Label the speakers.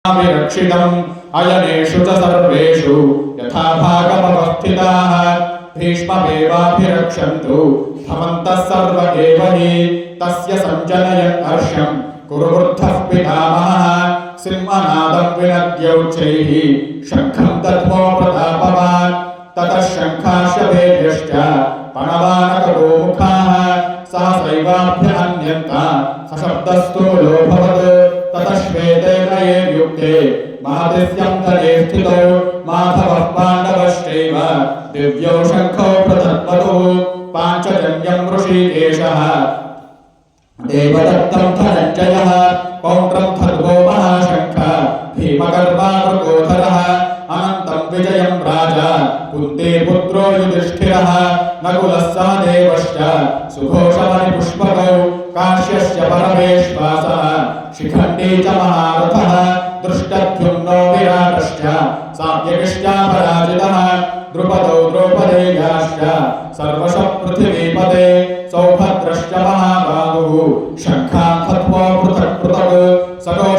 Speaker 1: विरक्षितम् अयनेषु च सर्वेषु यथा भागमवस्थिताः भीष्ममेवाभिरक्षन्तु भवन्तः सर्व एव हि तस्य सञ्जनयन् हर्षम् कुरुवृद्धः पितामहः सिंहनादम् विनद्यौच्चैः शङ्खम् दद्मो प्रतापवान् ततः शङ्खाश्वभेद्यश्च पणवानकगोमुखाः सहसैवाभ्यहन्यन्त सशब्दस्तु लोभवत् ततः श्वेतेन ये युक्ते महदिस्यन्तरे स्थितौ माधवः पाण्डवश्चैव दिव्यौ शङ्खौ प्रदत्मतुः पाञ्चजन्यं ऋषिकेशः देवदत्तं धनञ्जयः पौण्ड्रं धर्मो महाशङ्ख भीमगर्वावृकोधरः अनन्तं विजयं राजा कुन्तीपुत्रो युधिष्ठिरः नकुलः सहदेवश्च सुघोषमणिपुष्पकौ काश्यस्य परमेश्वासः शिखण्डी च महारथः दृष्टद्युम्नो विराटश्च सात्यकिश्च पराजितः द्रुपदो द्रौपदेयाश्च सर्वशः पृथिवीपते सौभद्रश्च महाबाहुः शङ्खान् हत्वा पृथक् पृथक् सघोष